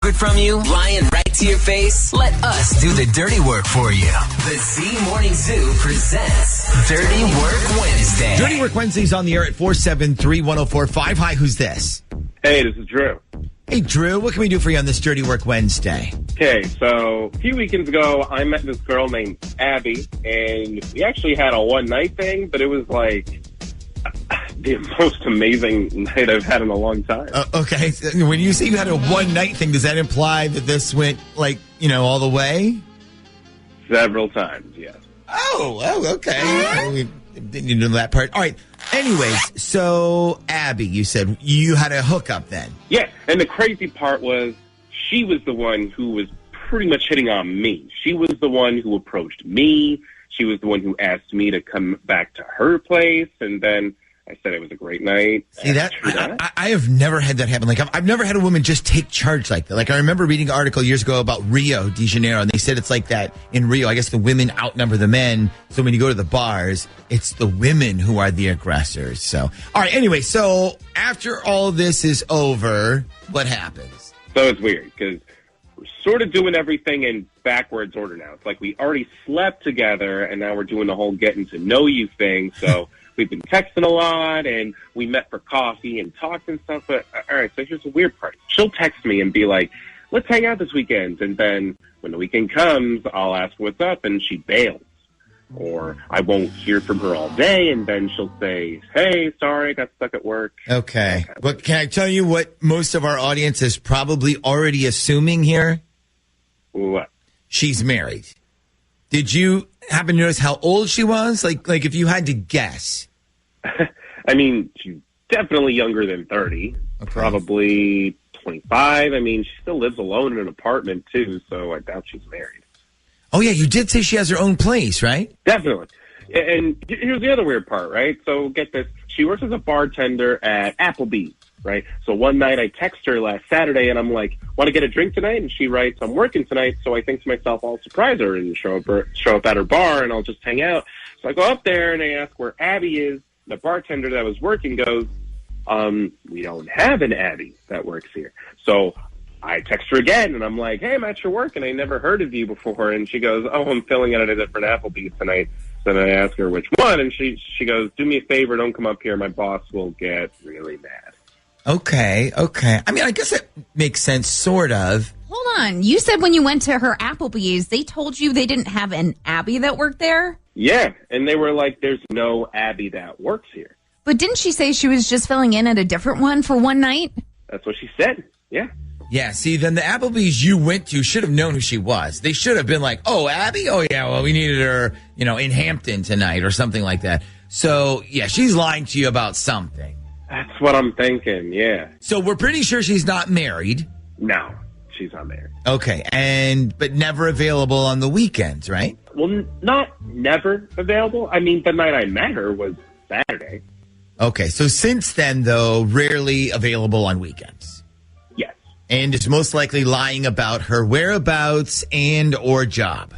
secret from you, lying right to your face? Let us do the dirty work for you. The Z Morning Zoo presents Dirty Work Wednesday. Dirty Work Wednesday's on the air at 473-1045. Hi, who's this? Hey, this is Drew. Hey, Drew, what can we do for you on this Dirty Work Wednesday? Okay, so a few weekends ago, I met this girl named Abby, and we actually had a one-night thing, but it was like the most amazing night I've had in a long time. Okay, when you say you had a one-night thing, does that imply that this went, all the way? Several times, yes. Oh, okay. We didn't know that part. All right. Anyways, so Abby, you said you had a hookup then. Yeah, and the crazy part was she was the one who was pretty much hitting on me. She was the one who approached me. She was the one who asked me to come back to her place, and then I said it was a great night. See, I have never had that happen. Like, I've never had a woman just take charge like that. Like, I remember reading an article years ago about Rio de Janeiro, and they said it's like that in Rio. I guess the women outnumber the men. So when you go to the bars, it's the women who are the aggressors. So, all right. Anyway, so after all this is over, what happens? So it's weird because we're sort of doing everything in backwards order now. It's like we already slept together, and now we're doing the whole getting to know you thing. So we've been texting a lot, and we met for coffee and talked and stuff. But, all right, so here's the weird part. She'll text me and be like, let's hang out this weekend. And then when the weekend comes, I'll ask her what's up, and she bails. Or I won't hear from her all day, and then she'll say, hey, sorry, I got stuck at work. Okay. But can I tell you what most of our audience is probably already assuming here? What? She's married. Did you happen to notice how old she was? Like if you had to guess. I mean, she's definitely younger than 30. Okay. Probably 25. I mean, she still lives alone in an apartment, too, so I doubt she's married. Oh, yeah, you did say she has her own place, right? Definitely. And here's the other weird part, right? So get this. She works as a bartender at Applebee's, right? So one night I text her last Saturday, and I'm like, want to get a drink tonight? And she writes, I'm working tonight. So I think to myself, I'll surprise her and show up at her bar, and I'll just hang out. So I go up there, and I ask where Abby is. The bartender that was working goes, we don't have an Abby that works here. So I text her again, and I'm like, hey, I'm at your work, and I never heard of you before. And she goes, oh, I'm filling in at a different Applebee's tonight. So then I ask her which one, and she goes, do me a favor, don't come up here. My boss will get really mad. Okay. I mean, I guess that makes sense, sort of. Hold on. You said when you went to her Applebee's, they told you they didn't have an Abby that worked there? Yeah, and they were like, there's no Abby that works here. But didn't she say she was just filling in at a different one for one night? That's what she said, yeah. Yeah, see, then the Applebee's you went to should have known who she was. They should have been like, oh, Abby? Oh, yeah, well, we needed her, in Hampton tonight or something like that. So, yeah, she's lying to you about something. That's what I'm thinking, yeah. So we're pretty sure she's not married. No, she's not married. Okay, but never available on the weekends, right? Well, not never available. I mean, the night I met her was Saturday. Okay, so since then, though, rarely available on weekends. Yes. And is most likely lying about her whereabouts and or job.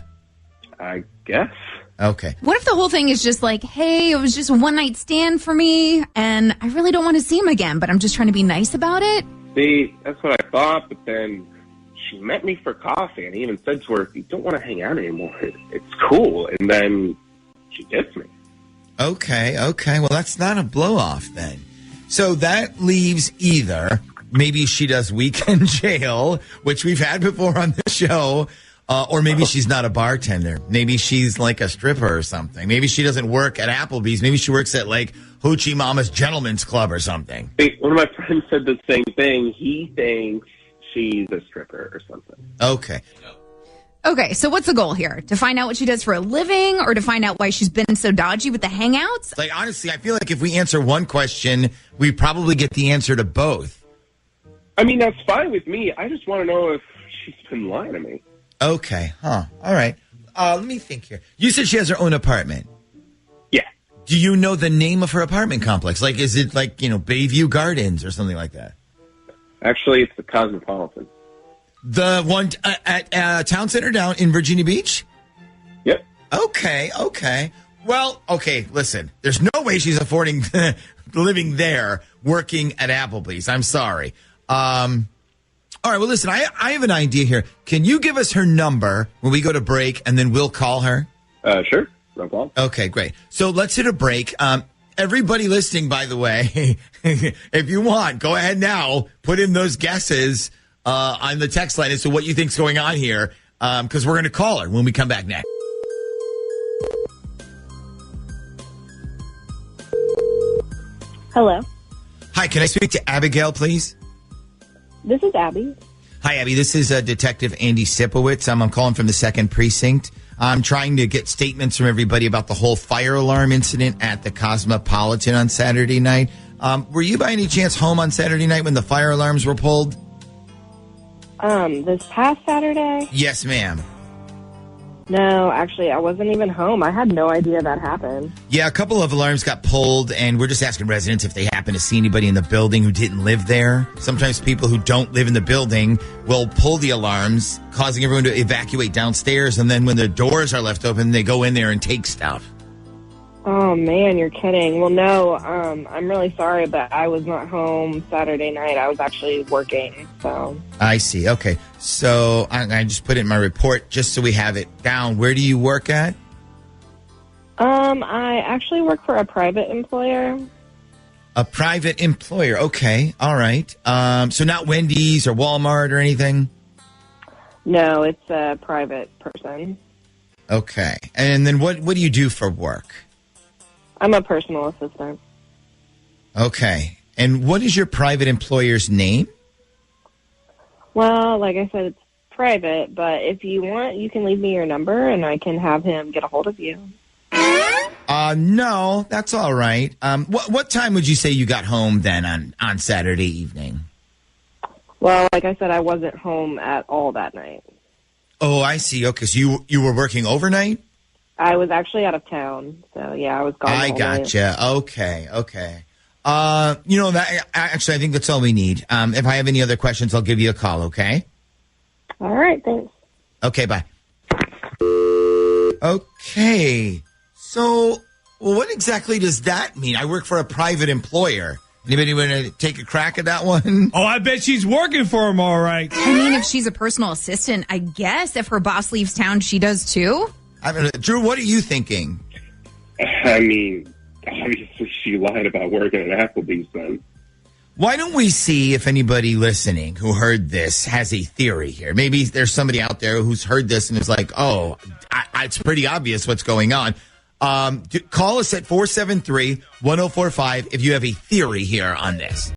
I guess. Okay. What if the whole thing is just like, hey, it was just a one-night stand for me, and I really don't want to see him again, but I'm just trying to be nice about it? See, that's what I thought, but then she met me for coffee, and I even said to her, if you don't want to hang out anymore, it's cool. And then she gets me. Okay. Well, that's not a blow-off then. So that leaves either maybe she does weekend jail, which we've had before on the show, or maybe she's not a bartender. Maybe she's like a stripper or something. Maybe she doesn't work at Applebee's. Maybe she works at like Hoochie Mama's Gentleman's Club or something. One of my friends said the same thing. He thinks she's a stripper or something. Okay, so what's the goal here? To find out what she does for a living or to find out why she's been so dodgy with the hangouts? Like, honestly, I feel like if we answer one question, we probably get the answer to both. I mean, that's fine with me. I just want to know if she's been lying to me. Okay, All right. Let me think here. You said she has her own apartment. Yeah. Do you know the name of her apartment complex? Like, is it like, Bayview Gardens or something like that? Actually, it's the Cosmopolitan. The one at Town Center down in Virginia Beach? Yep. Okay. Well, okay, listen. There's no way she's affording living there working at Applebee's. I'm sorry. All right, well, listen, I have an idea here. Can you give us her number when we go to break, and then we'll call her? Sure. No problem. Okay, great. So let's hit a break. Everybody listening, by the way, if you want, go ahead now. Put in those guesses on the text line as to what you think's going on here, because we're going to call her when we come back next. Hello. Hi, can I speak to Abigail, please? This is Abby. Hi, Abby. This is Detective Andy Sipowicz. I'm calling from the 2nd Precinct. I'm trying to get statements from everybody about the whole fire alarm incident at the Cosmopolitan on Saturday night. Were you by any chance home on Saturday night when the fire alarms were pulled? This past Saturday? Yes, ma'am. No, actually, I wasn't even home. I had no idea that happened. Yeah, a couple of alarms got pulled, and we're just asking residents if they happen to see anybody in the building who didn't live there. Sometimes people who don't live in the building will pull the alarms, causing everyone to evacuate downstairs, and then when the doors are left open, they go in there and take stuff. Oh, man, you're kidding. Well, no, I'm really sorry, but I was not home Saturday night. I was actually working, so. I see. Okay. So I just put it in my report just so we have it down. Where do you work at? I actually work for a private employer. A private employer. Okay. All right. So not Wendy's or Walmart or anything? No, it's a private person. Okay. And then what do you do for work? I'm a personal assistant. Okay. And what is your private employer's name? Well, like I said, it's private, but if you want, you can leave me your number and I can have him get a hold of you. No, that's all right. What time would you say you got home then on Saturday evening? Well, like I said, I wasn't home at all that night. Oh, I see. Okay, so you were working overnight? I was actually out of town, so yeah, I was gone. I gotcha. Okay. That actually, I think that's all we need. If I have any other questions, I'll give you a call. Okay. All right. Thanks. Okay. Bye. Okay. So, what exactly does that mean? I work for a private employer. Anybody want to take a crack at that one? Oh, I bet she's working for him, all right. I mean, if she's a personal assistant, I guess if her boss leaves town, she does too. Drew, what are you thinking? I mean, obviously she lied about working at Applebee's then. Why don't we see if anybody listening who heard this has a theory here? Maybe there's somebody out there who's heard this and is like, oh, it's pretty obvious what's going on. Call us at 473-1045 if you have a theory here on this.